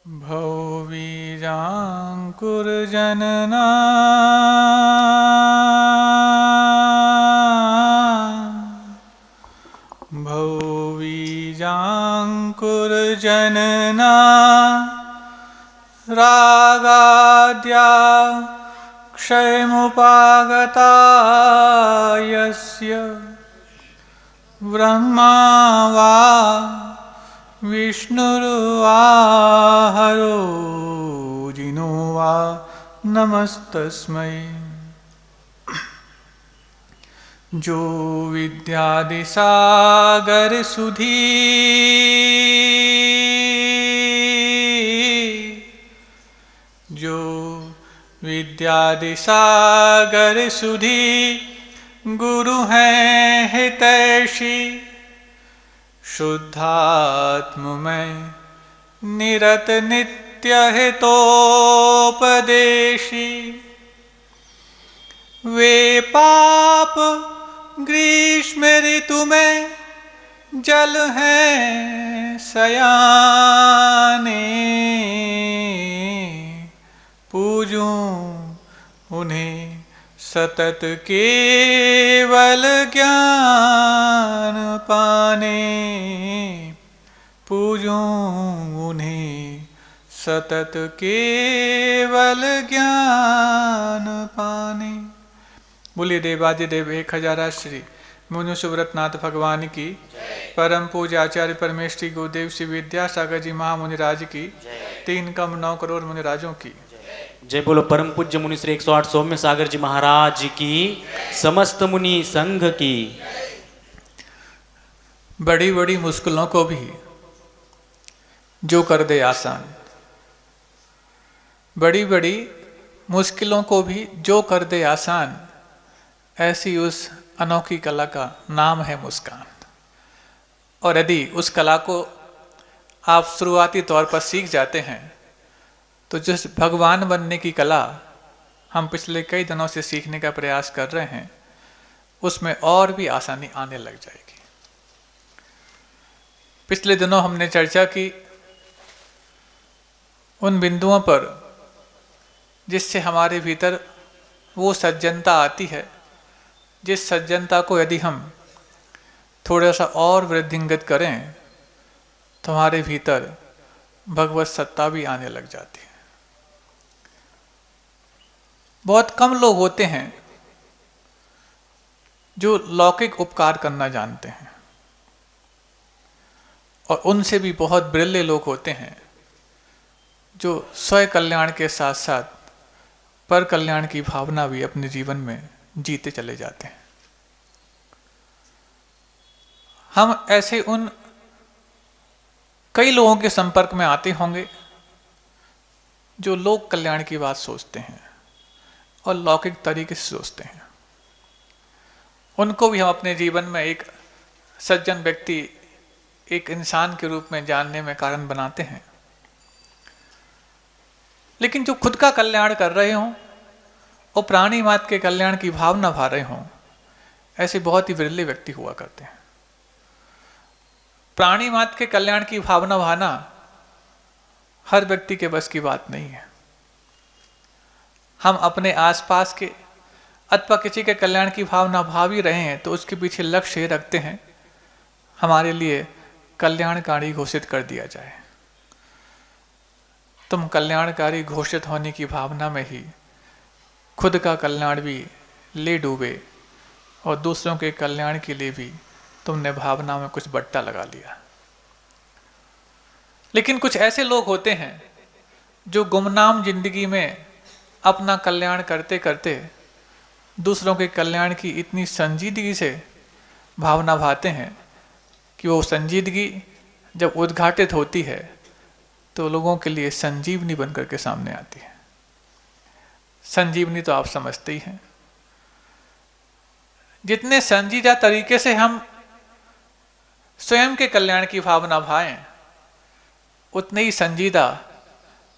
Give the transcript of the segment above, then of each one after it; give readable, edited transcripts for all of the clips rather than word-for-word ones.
भौवीजाङ्कुरजनना भौवीजाङ्कुरजनना रागाद्या क्षयमुपागता यस्य ब्रह्मा वा विष्णुर्वा हरो जिनो वा नमस्तस्मै। जो विद्यादिसागर सुधी जो विद्यादिसागर सुधी गुरु हैं हितैषी शुद्धात्म में निरत नित्य हितोपदेशी। वे पाप ग्रीष्म ऋतु में जल हैं सयाने पूजूं उन्हें सतत केवल ज्ञान पाने पूजूं उन्हें सतत केवल ज्ञान पाने। बोलिए देवादिदेव 1000 श्री मुनि सुव्रतनाथ भगवान की, परम पूज्य आचार्य परमेश्वरी गुरुदेव श्री विद्यासागर जी महामुनिराज की, 3 कम 9 करोड़ मुनिराजों की जय। बोलो परम पूज्य मुनि श्री 108 सौम्य सागर जी महाराज की, समस्त मुनि संघ की। बड़ी बड़ी मुश्किलों को भी जो कर दे आसान, बड़ी बड़ी मुश्किलों को भी जो कर दे आसान, ऐसी उस अनोखी कला का नाम है मुस्कान। और यदि उस कला को आप शुरुआती तौर पर सीख जाते हैं तो जिस भगवान बनने की कला हम पिछले कई दिनों से सीखने का प्रयास कर रहे हैं, उसमें और भी आसानी आने लग जाएगी। पिछले दिनों हमने चर्चा की उन बिंदुओं पर जिससे हमारे भीतर वो सज्जनता आती है, जिस सज्जनता को यदि हम थोड़ा सा और वृद्धिंगत करें तो हमारे भीतर भगवत सत्ता भी आने लग जाती है। बहुत कम लोग होते हैं जो लौकिक उपकार करना जानते हैं, और उनसे भी बहुत बिरले लोग होते हैं जो स्वयं कल्याण के साथ साथ पर कल्याण की भावना भी अपने जीवन में जीते चले जाते हैं। हम ऐसे उन कई लोगों के संपर्क में आते होंगे जो लोक कल्याण की बात सोचते हैं और लौकिक तरीके से सोचते हैं। उनको भी हम अपने जीवन में एक सज्जन व्यक्ति, एक इंसान के रूप में जानने में कारण बनाते हैं। लेकिन जो खुद का कल्याण कर रहे हों और प्राणी मात्र के कल्याण की भावना भा रहे हों, ऐसे बहुत ही विरले व्यक्ति हुआ करते हैं। प्राणी मात्र के कल्याण की भावना भाना हर व्यक्ति के बस की बात नहीं है। हम अपने आसपास के अथवा किसी के कल्याण की भावना भाव ही रहे हैं तो उसके पीछे लक्ष्य रखते हैं हमारे लिए कल्याणकारी घोषित कर दिया जाए। तुम कल्याणकारी घोषित होने की भावना में ही खुद का कल्याण भी ले डूबे और दूसरों के कल्याण के लिए भी तुमने भावना में कुछ बट्टा लगा लिया। लेकिन कुछ ऐसे लोग होते हैं जो गुमनाम जिंदगी में अपना कल्याण करते करते दूसरों के कल्याण की इतनी संजीदगी से भावना भाते हैं कि वो संजीदगी जब उद्घाटित होती है तो लोगों के लिए संजीवनी बनकर के सामने आती है। संजीवनी तो आप समझते ही हैं। जितने संजीदा तरीके से हम स्वयं के कल्याण की भावना भाएं, उतने ही संजीदा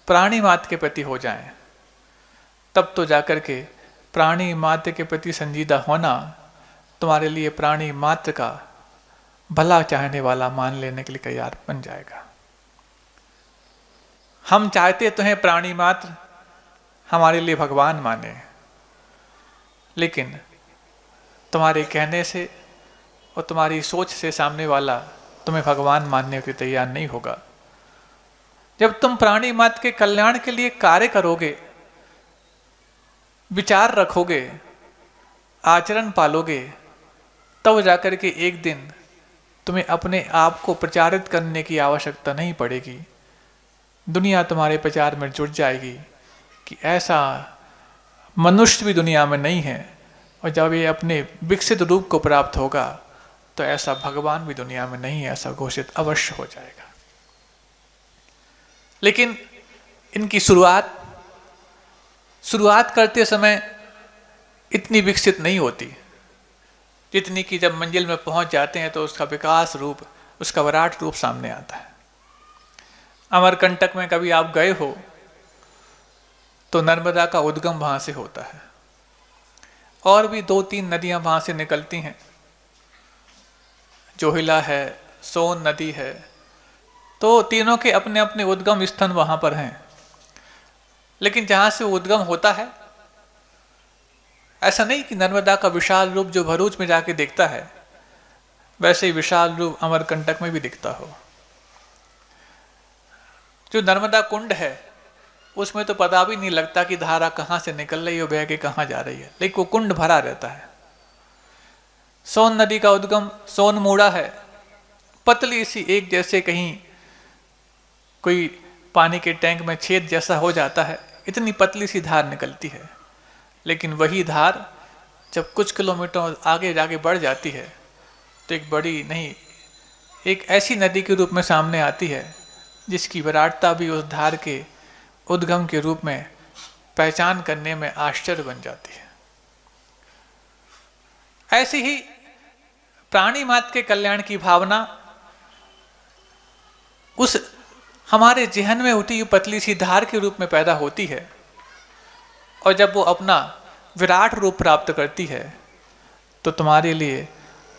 प्राणी मात्र के प्रति हो जाएं, तब तो जाकर के प्राणी मात्र के प्रति संजीदा होना तुम्हारे लिए प्राणी मात्र का भला चाहने वाला मान लेने के लिए तैयार बन जाएगा। हम चाहते तो हैं प्राणी मात्र हमारे लिए भगवान माने, लेकिन तुम्हारे कहने से और तुम्हारी सोच से सामने वाला तुम्हें भगवान मानने के तैयार नहीं होगा। जब तुम प्राणी मात्र के कल्याण के लिए कार्य करोगे, विचार रखोगे, आचरण पालोगे, तब जाकर के एक दिन तुम्हें अपने आप को प्रचारित करने की आवश्यकता नहीं पड़ेगी। दुनिया तुम्हारे प्रचार में जुट जाएगी कि ऐसा मनुष्य भी दुनिया में नहीं है, और जब ये अपने विकसित रूप को प्राप्त होगा तो ऐसा भगवान भी दुनिया में नहीं है, ऐसा घोषित अवश्य हो जाएगा। लेकिन इनकी शुरुआत करते समय इतनी विकसित नहीं होती जितनी कि जब मंजिल में पहुंच जाते हैं तो उसका विकास रूप, उसका विराट रूप सामने आता है। अमरकंटक में कभी आप गए हो तो नर्मदा का उद्गम वहां से होता है, और भी 2-3 नदियां वहां से निकलती हैं। जोहिला है, सोन नदी है, तो तीनों के अपने अपने उद्गम स्थान वहां पर हैं। लेकिन जहां से उद्गम होता है, ऐसा नहीं कि नर्मदा का विशाल रूप जो भरूच में जाके दिखता है वैसे ही विशाल रूप अमरकंटक में भी दिखता हो। जो नर्मदा कुंड है उसमें तो पता भी नहीं लगता कि धारा कहाँ से निकल रही है, बह के कहाँ जा रही है, लेकिन वो कुंड भरा रहता है। सोन नदी का उद्गम सोनमूड़ा है, पतली सी एक जैसे कहीं कोई पानी के टैंक में छेद जैसा हो जाता है, इतनी पतली सी धार निकलती है। लेकिन वही धार जब कुछ किलोमीटर आगे जाके बढ़ जाती है तो एक बड़ी नहीं, एक ऐसी नदी के रूप में सामने आती है जिसकी विराटता भी उस धार के उद्गम के रूप में पहचान करने में आश्चर्य बन जाती है। ऐसी ही प्राणी मात्र के कल्याण की भावना उस हमारे जहन में उठी हुई पतली सी धार के रूप में पैदा होती है, और जब वो अपना विराट रूप प्राप्त करती है तो तुम्हारे लिए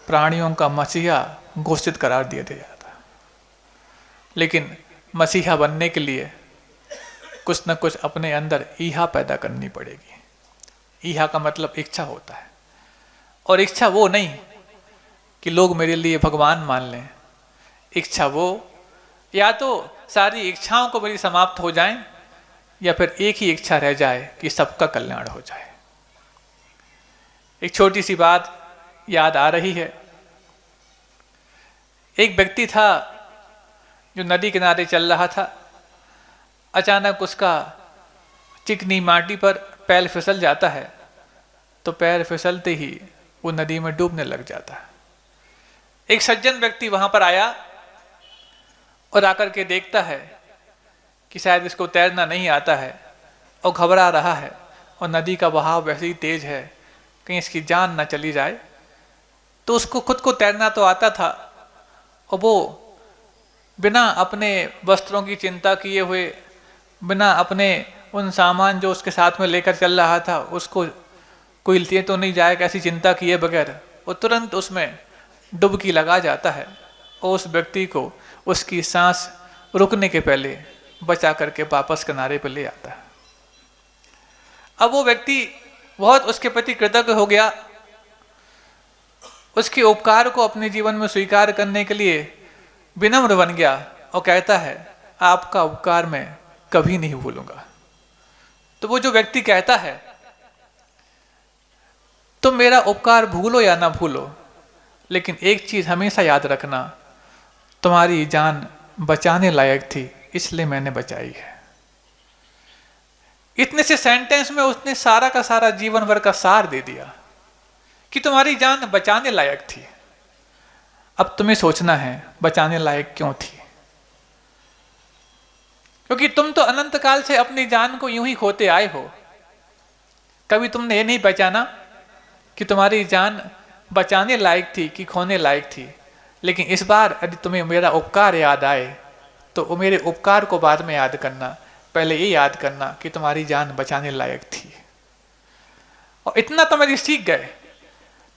प्राणियों का मसीहा घोषित करार दिया जाता है। लेकिन मसीहा बनने के लिए कुछ न कुछ अपने अंदर ईहा पैदा करनी पड़ेगी। ईहा का मतलब इच्छा होता है, और इच्छा वो नहीं कि लोग मेरे लिए भगवान मान लें। इच्छा वो, या तो सारी इच्छाओं को मेरी समाप्त हो जाएं, या फिर एक ही इच्छा रह जाए कि सबका कल्याण हो जाए। एक छोटी सी बात याद आ रही है। एक व्यक्ति था जो नदी किनारे चल रहा था। अचानक उसका चिकनी माटी पर पैर फिसल जाता है, तो पैर फिसलते ही वो नदी में डूबने लग जाता है। एक सज्जन व्यक्ति वहां पर आया और आकर के देखता है कि शायद इसको तैरना नहीं आता है और घबरा रहा है, और नदी का बहाव वैसे ही तेज है कहीं इसकी जान ना चली जाए। तो उसको खुद को तैरना तो आता था, और वो बिना अपने वस्त्रों की चिंता किए हुए, बिना अपने उन सामान जो उसके साथ में लेकर चल रहा था उसको कोई लिए तो नहीं जाएगा ऐसी चिंता किए बगैर वो तुरंत उसमें डुबकी लगा जाता है, और उस व्यक्ति को उसकी सांस रुकने के पहले बचा करके वापस किनारे पर ले आता है। अब वो व्यक्ति बहुत उसके प्रति कृतज्ञ हो गया, उसके उपकार को अपने जीवन में स्वीकार करने के लिए विनम्र बन गया और कहता है, आपका उपकार मैं कभी नहीं भूलूंगा। तो वो जो व्यक्ति कहता है, तुम मेरा उपकार भूलो या ना भूलो, लेकिन एक चीज हमेशा याद रखना, तुम्हारी जान बचाने लायक थी इसलिए मैंने बचाई है। इतने से सेंटेंस में उसने सारा का सारा जीवन भर का सार दे दिया कि तुम्हारी जान बचाने लायक थी। अब तुम्हें सोचना है बचाने लायक क्यों थी, क्योंकि तुम तो अनंत काल से अपनी जान को यूं ही खोते आए हो। कभी तुमने ये नहीं पहचाना कि तुम्हारी जान बचाने लायक थी कि खोने लायक थी। लेकिन इस बार यदि तुम्हें मेरा उपकार याद आए तो वो मेरे उपकार को बाद में याद करना, पहले ये याद करना कि तुम्हारी जान बचाने लायक थी। और इतना तुम यदि सीख गए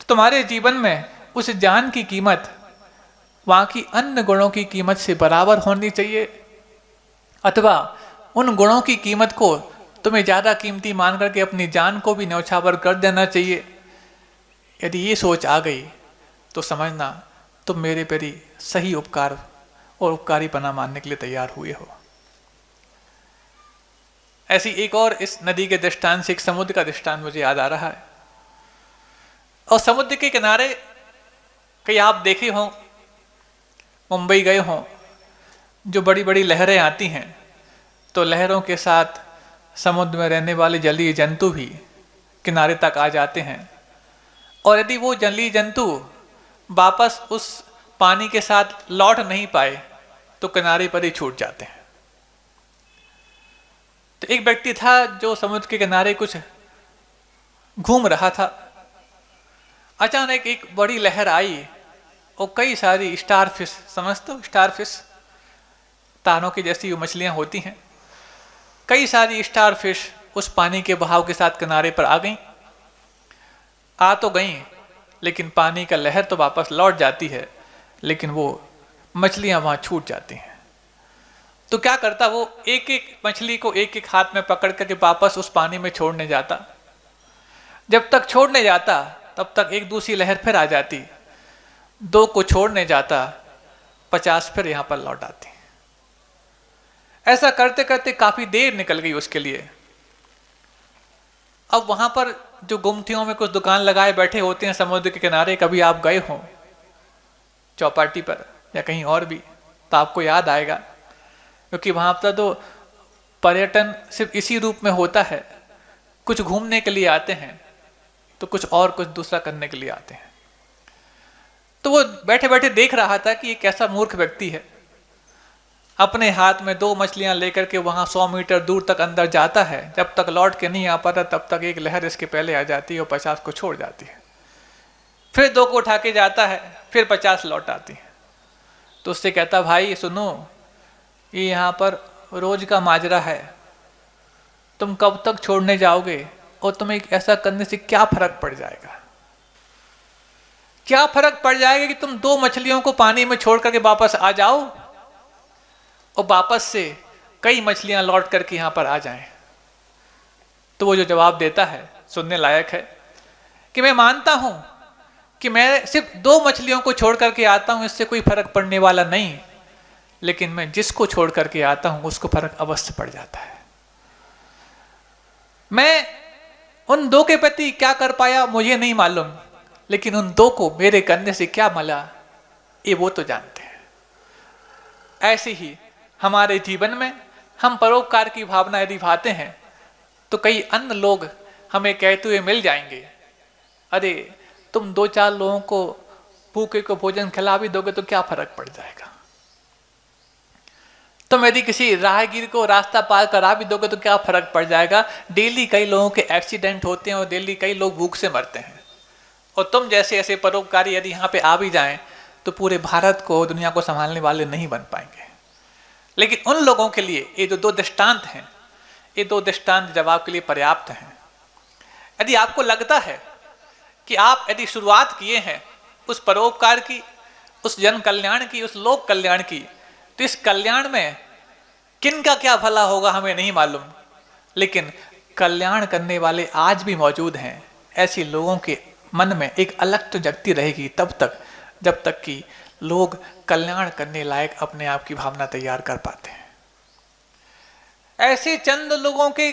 तो तुम्हारे जीवन में उस जान की कीमत वहां की अन्य गुणों की कीमत से बराबर होनी चाहिए, अथवा उन गुणों की कीमत को तुम्हें ज़्यादा कीमती मान करके अपनी जान को भी न्यौछावर कर देना चाहिए। यदि ये सोच आ गई तो समझना तुम मेरे प्रति सही उपकार और उपकारी बना मानने के लिए तैयार हुए हो। ऐसी एक और इस नदी के दृष्टांत से एक समुद्र का दृष्टांत मुझे याद आ रहा है। और समुद्र के किनारे कहीं आप देखे हो, मुंबई गए हो, जो बड़ी बड़ी लहरें आती हैं तो लहरों के साथ समुद्र में रहने वाले जलीय जंतु भी किनारे तक आ जाते हैं। और यदि वो जलीय जंतु वापस उस पानी के साथ लौट नहीं पाए तो किनारे पर ही छूट जाते हैं। तो एक व्यक्ति था जो समुद्र के किनारे कुछ घूम रहा था। अचानक एक बड़ी लहर आई और कई सारी स्टार फिश, समझते हो स्टार फिश, तारों की जैसी वो मछलियां होती हैं, कई सारी स्टार फिश उस पानी के बहाव के साथ किनारे पर आ गईं। आ तो गईं लेकिन पानी का लहर तो वापस लौट जाती है, लेकिन वो मछलियां वहां छूट जाती हैं। तो क्या करता वो, एक एक मछली को एक एक हाथ में पकड़ करके वापस उस पानी में छोड़ने जाता। जब तक छोड़ने जाता तब तक एक दूसरी लहर फिर आ जाती, 2 को छोड़ने जाता, 50 फिर यहां पर लौट आती। ऐसा करते करते काफी देर निकल गई उसके लिए। अब वहां पर जो गुमटियों में कुछ दुकान लगाए बैठे होते हैं समुद्र के किनारे, कभी आप गए हो चौपाटी पर या कहीं और भी तो आपको याद आएगा, क्योंकि वहां पर तो पर्यटन सिर्फ इसी रूप में होता है, कुछ घूमने के लिए आते हैं तो कुछ और कुछ दूसरा करने के लिए आते हैं। तो वो बैठे बैठे देख रहा था कि ये कैसा मूर्ख व्यक्ति है, अपने हाथ में 2 मछलियां लेकर के वहां 100 मीटर दूर तक अंदर जाता है, जब तक लौट के नहीं आ पाता तब तक एक लहर इसके पहले आ जाती है और 50 को छोड़ जाती है। फिर 2 को उठा के जाता है, फिर 50 लौट आती है। तो उससे कहता, भाई सुनो, ये यहाँ पर रोज का माजरा है, तुम कब तक छोड़ने जाओगे और तुम्हें ऐसा करने से क्या फर्क पड़ जाएगा? क्या फर्क पड़ जाएगा कि तुम 2 मछलियों को पानी में छोड़ करके वापस आ जाओ और वापस से कई मछलियां लौट करके यहां पर आ जाएं। तो वो जो जवाब देता है सुनने लायक है कि मैं मानता हूं कि मैं सिर्फ 2 मछलियों को छोड़ करके आता हूं, इससे कोई फर्क पड़ने वाला नहीं, लेकिन मैं जिसको छोड़ करके आता हूं उसको फर्क अवश्य पड़ जाता है। मैं उन 2 के प्रति क्या कर पाया मुझे नहीं मालूम, लेकिन उन 2 को मेरे करने से क्या मिला ये वो तो जानते हैं। ऐसे ही हमारे जीवन में हम परोपकार की भावना यदि भाते हैं तो कई अन्य लोग हमें कहते हुए मिल जाएंगे, अरे तुम 2-4 लोगों को भूखे को भोजन खिला भी दोगे तो क्या फर्क पड़ जाएगा, तुम यदि किसी राहगीर को रास्ता पार करा भी दोगे तो क्या फर्क पड़ जाएगा। डेली कई लोगों के एक्सीडेंट होते हैं और डेली कई लोग भूख से मरते हैं, और तुम जैसे ऐसे परोपकारी यदि यहाँ पे आ भी जाएं तो पूरे भारत को, दुनिया को संभालने वाले नहीं बन पाएंगे। लेकिन उन लोगों के लिए ये जो 2 दृष्टांत हैं, ये 2 दृष्टांत जवाब के लिए पर्याप्त हैं। यदि आपको लगता है कि आप यदि शुरुआत किए हैं उस परोपकार की, उस जन कल्याण की, उस लोक कल्याण की, तो इस कल्याण में किनका क्या भला होगा हमें नहीं मालूम, लेकिन कल्याण करने वाले आज भी मौजूद हैं। ऐसे लोगों के मन में एक अलग तो जगती रहेगी तब तक जब तक कि लोग कल्याण करने लायक अपने आप की भावना तैयार कर पाते हैं। ऐसे चंद लोगों के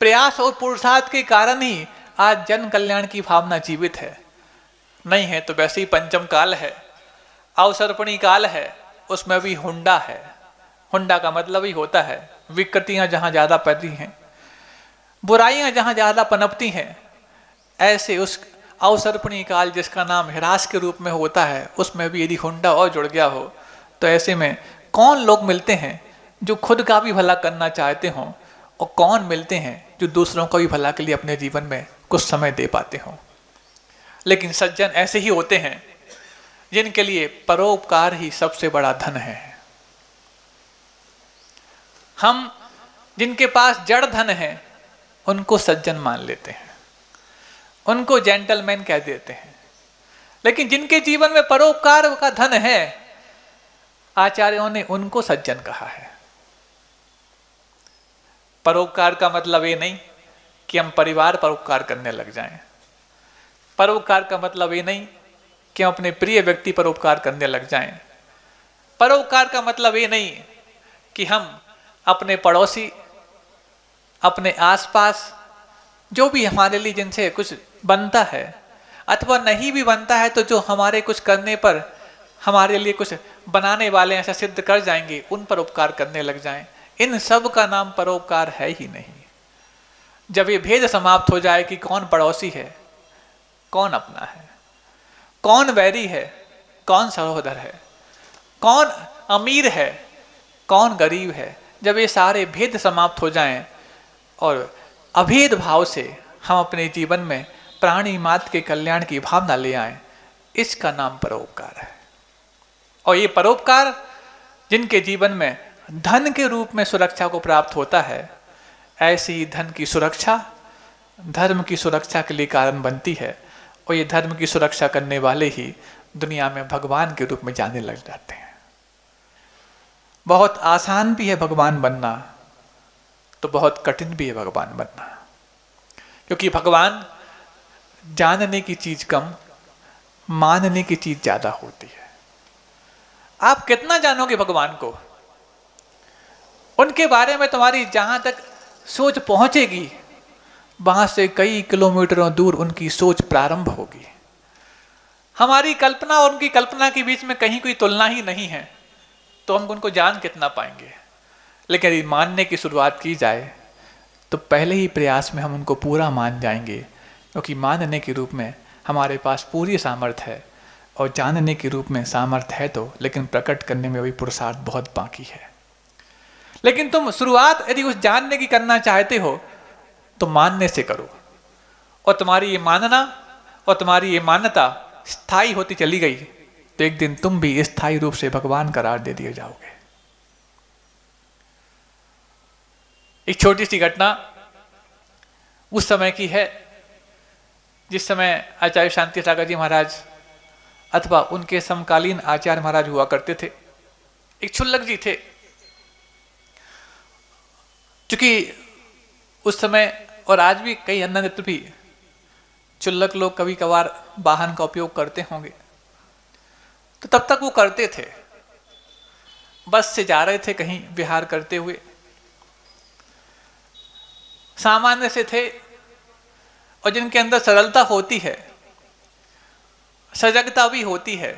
प्रयास और पुरुषार्थ के कारण ही आज जन कल्याण की भावना जीवित है। नहीं है तो वैसे ही पंचम काल है, अवसर्पणी काल है, उसमें भी हुंडा है। हुंडा का मतलब ही होता है विकृतियां जहां ज्यादा पैदी हैं, बुराइयां जहां ज्यादा पनपती हैं, ऐसे उस अवसर्पणी काल जिसका नाम हिरास के रूप में होता है, उसमें भी यदि हुंडा और जुड़ गया हो तो ऐसे में कौन लोग मिलते हैं जो खुद का भी भला करना चाहते हों, और कौन मिलते हैं जो दूसरों का भी भला के लिए अपने जीवन में कुछ समय दे पाते हों। लेकिन सज्जन ऐसे ही होते हैं जिनके लिए परोपकार ही सबसे बड़ा धन है। हम जिनके पास जड़ धन है उनको सज्जन मान लेते हैं, उनको जेंटलमैन कह देते हैं, लेकिन जिनके जीवन में परोपकार का धन है आचार्यों ने उनको सज्जन कहा है। परोपकार का मतलब ये नहीं कि हम परिवार पर उपकार करने लग जाएं। परोपकार का मतलब ये नहीं कि हम अपने प्रिय व्यक्ति पर उपकार करने लग जाएं। परोपकार का मतलब ये नहीं कि हम अपने पड़ोसी, अपने आसपास जो भी हमारे लिए जिनसे कुछ बनता है अथवा नहीं भी बनता है, तो जो हमारे कुछ करने पर हमारे लिए कुछ बनाने वाले ऐसा सिद्ध कर जाएंगे, उन पर उपकार करने लग जाएं। इन सब का नाम परोपकार है ही नहीं। जब ये भेद समाप्त हो जाए कि कौन पड़ोसी है, कौन अपना है, कौन वैरी है, कौन सहोदर है, कौन अमीर है, कौन गरीब है, जब ये सारे भेद समाप्त हो जाएं और अभेद भाव से हम अपने जीवन में प्राणी मात्र के कल्याण की भावना ले आएं, इसका नाम परोपकार है। और ये परोपकार जिनके जीवन में धन के रूप में सुरक्षा को प्राप्त होता है, ऐसी ही धन की सुरक्षा धर्म की सुरक्षा के लिए कारण बनती है। और ये धर्म की सुरक्षा करने वाले ही दुनिया में भगवान के रूप में जाने लग जाते हैं। बहुत आसान भी है भगवान बनना, तो बहुत कठिन भी है भगवान बनना, क्योंकि भगवान जानने की चीज कम, मानने की चीज ज्यादा होती है। आप कितना जानोगे भगवान को, उनके बारे में तुम्हारी जहां तक सोच पहुंचेगी, वहां से कई किलोमीटरों दूर उनकी सोच प्रारंभ होगी। हमारी कल्पना और उनकी कल्पना के बीच में कहीं कोई तुलना ही नहीं है, तो हम उनको जान कितना पाएंगे। लेकिन यदि मानने की शुरुआत की जाए तो पहले ही प्रयास में हम उनको पूरा मान जाएंगे, क्योंकि मानने के रूप में हमारे पास पूरी सामर्थ्य है और जानने के रूप में सामर्थ्य है तो, लेकिन प्रकट करने में भी पुरुषार्थ बहुत बाकी है। लेकिन तुम शुरुआत यदि उस जानने की करना चाहते हो तो मानने से करो, और तुम्हारी ये मानना और तुम्हारी ये मान्यता स्थायी होती चली गई तो एक दिन तुम भी स्थायी रूप से भगवान करार दे दिए जाओगे। एक छोटी सी घटना उस समय की है जिस समय आचार्य शांति सागर जी महाराज अथवा उनके समकालीन आचार्य महाराज हुआ करते थे। एक क्षुल्लक जी थे। चूंकि उस समय और आज भी कई अन्य नेत्र भी क्षुल्लक लोग कभी कभार वाहन का उपयोग करते होंगे, तो तब तक वो करते थे। बस से जा रहे थे कहीं विहार करते हुए, सामान्य से थे और जिनके अंदर सरलता होती है, सजगता भी होती है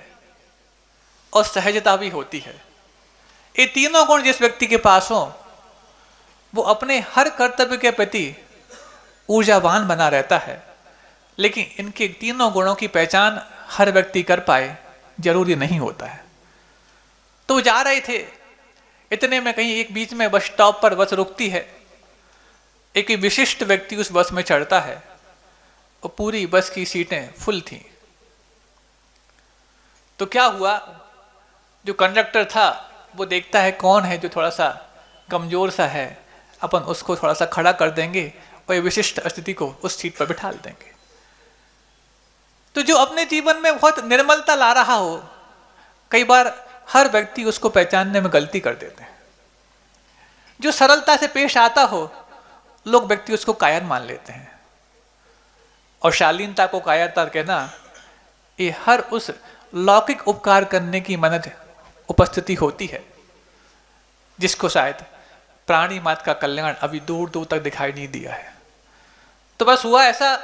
और सहजता भी होती है। ये तीनों गुण जिस व्यक्ति के पास हो, वो अपने हर कर्तव्य के प्रति ऊर्जावान बना रहता है। लेकिन इनके तीनों गुणों की पहचान हर व्यक्ति कर पाए जरूरी नहीं होता है। तो जा रहे थे, इतने में कहीं एक बीच में बस स्टॉप पर बस रुकती है। एक विशिष्ट व्यक्ति उस बस में चढ़ता है और पूरी बस की सीटें फुल थीं। तो क्या हुआ, जो कंडक्टर था वो देखता है कौन है जो थोड़ा सा कमजोर सा है, अपन उसको थोड़ा सा खड़ा कर देंगे और ये विशिष्ट स्थिति को उस सीट पर बिठा देंगे। तो जो अपने जीवन में बहुत निर्मलता ला रहा हो, कई बार हर व्यक्ति उसको पहचानने में गलती कर देते हैं। जो सरलता से पेश आता हो, लोग व्यक्ति उसको कायर मान लेते हैं। और शालीनता को कायरता कहना, ये हर उस लौकिक उपकार करने की मनद उपस्थिति होती है जिसको शायद प्राणी मात्र का कल्याण अभी दूर दूर तक दिखाई नहीं दिया है। तो बस हुआ ऐसा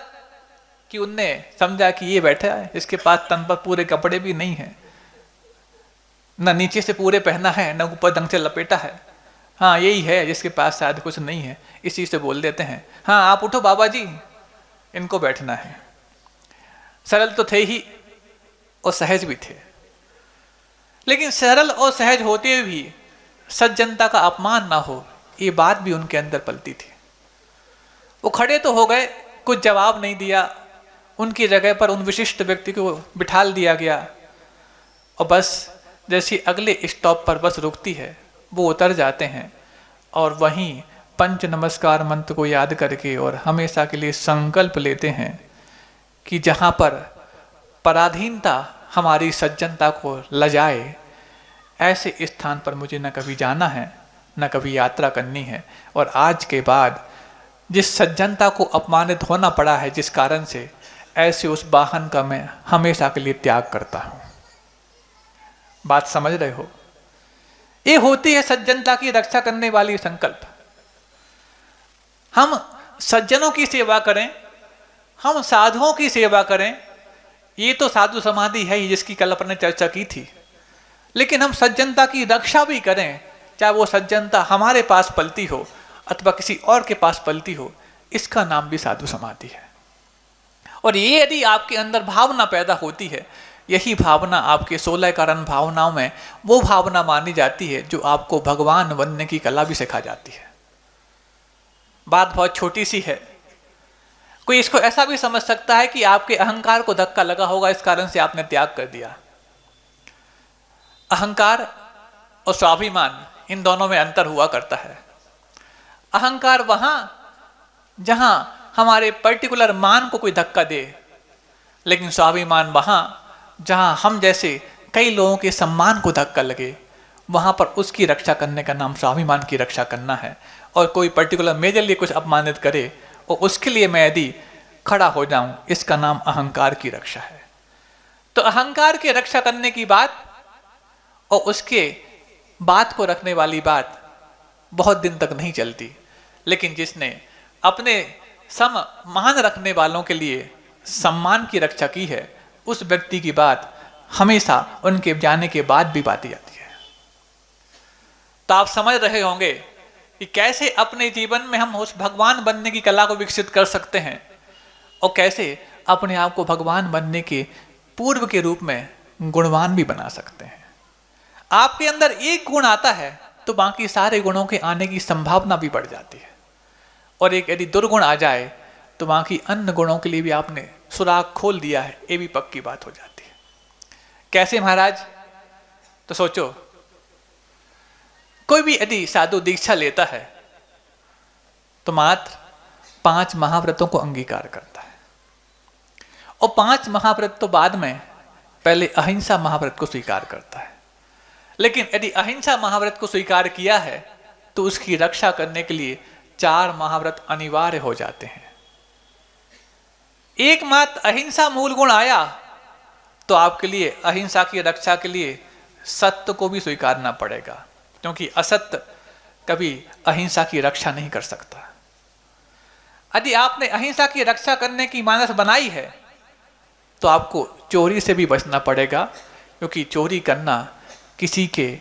कि उनने समझा कि ये बैठा है, इसके पास तन पर पूरे कपड़े भी नहीं है, न नीचे से पूरे पहना है, न ऊपर ढंग से लपेटा है। हाँ, यही है जिसके पास शायद कुछ नहीं है। इसी से बोल देते हैं, हाँ आप उठो बाबा जी, इनको बैठना है। सरल तो थे ही और सहज भी थे, लेकिन सरल और सहज होते हुए भी सज्जनता का अपमान ना हो, ये बात भी उनके अंदर पलती थी। वो खड़े तो हो गए, कुछ जवाब नहीं दिया। उनकी जगह पर उन विशिष्ट व्यक्ति को बिठाल दिया गया और बस जैसी अगले स्टॉप पर बस रुकती है, वो उतर जाते हैं और वहीं पंच नमस्कार मंत्र को याद करके और हमेशा के लिए संकल्प लेते हैं कि जहाँ पर पराधीनता हमारी सज्जनता को लजाए, ऐसे स्थान पर मुझे न कभी जाना है, न कभी यात्रा करनी है। और आज के बाद जिस सज्जनता को अपमानित होना पड़ा है जिस कारण से, ऐसे उस वाहन का मैं हमेशा के लिए त्याग करता हूं। बात समझ रहे हो? ये होती है सज्जनता की रक्षा करने वाली संकल्प। हम सज्जनों की सेवा करें, हम साधुओं की सेवा करें, ये तो साधु समाधि है ही जिसकी कल अपन ने चर्चा की थी। लेकिन हम सज्जनता की रक्षा भी करें, चाहे वो सज्जनता हमारे पास पलती हो अथवा किसी और के पास पलती हो, इसका नाम भी साधु समाधि है। और ये यदि आपके अंदर भावना पैदा होती है, यही भावना आपके 16 कारण भावनाओं में वो भावना मानी जाती है जो आपको भगवान बनने की कला भी सिखा जाती है। बात बहुत छोटी सी है। कोई इसको ऐसा भी समझ सकता है कि आपके अहंकार को धक्का लगा होगा, इस कारण से आपने त्याग कर दिया। अहंकार और स्वाभिमान, इन दोनों में अंतर हुआ करता है। अहंकार वहां जहां हमारे पर्टिकुलर मान को कोई धक्का दे, लेकिन स्वाभिमान वहां जहां हम जैसे कई लोगों के सम्मान को धक्का लगे, वहां पर उसकी रक्षा करने का नाम स्वाभिमान की रक्षा करना है। और कोई पर्टिकुलर मेरे लिए कुछ अपमानित करे और उसके लिए मैं यदि खड़ा हो जाऊं, इसका नाम अहंकार की रक्षा है। तो अहंकार की रक्षा करने की बात और उसके बात को रखने वाली बात बहुत दिन तक नहीं चलती, लेकिन जिसने अपने सम मान रखने वालों के लिए सम्मान की रक्षा की है, उस व्यक्ति की बात हमेशा उनके जाने के बाद भी बाती जाती है। तो आप समझ रहे होंगे कि कैसे अपने जीवन में हम उस भगवान बनने की कला को विकसित कर सकते हैं और कैसे अपने आप को भगवान बनने के पूर्व के रूप में गुणवान भी बना सकते हैं। आपके अंदर एक गुण आता है तो बाकी सारे गुणों के आने की संभावना भी बढ़ जाती है, और एक यदि दुर्गुण आ जाए तो बाकी अन्य गुणों के लिए भी आपने सुराग खोल दिया है, ये भी पक्की बात हो जाती है। कैसे महाराज? तो सोचो, कोई भी यदि साधु दीक्षा लेता है तो मात्र 5 महाव्रतों को अंगीकार करता है, और 5 महाव्रत तो बाद में पहले अहिंसा महाव्रत को स्वीकार करता है। लेकिन यदि अहिंसा महाव्रत को स्वीकार किया है तो उसकी रक्षा करने के लिए 4 महाव्रत अनिवार्य हो जाते हैं। एकमात्र अहिंसा मूल गुण आया तो आपके लिए अहिंसा की रक्षा के लिए सत्य को भी स्वीकारना पड़ेगा, क्योंकि असत्य कभी अहिंसा की रक्षा नहीं कर सकता। यदि आपने अहिंसा की रक्षा करने की मानस बनाई है तो आपको चोरी से भी बचना पड़ेगा, क्योंकि चोरी करना किसी के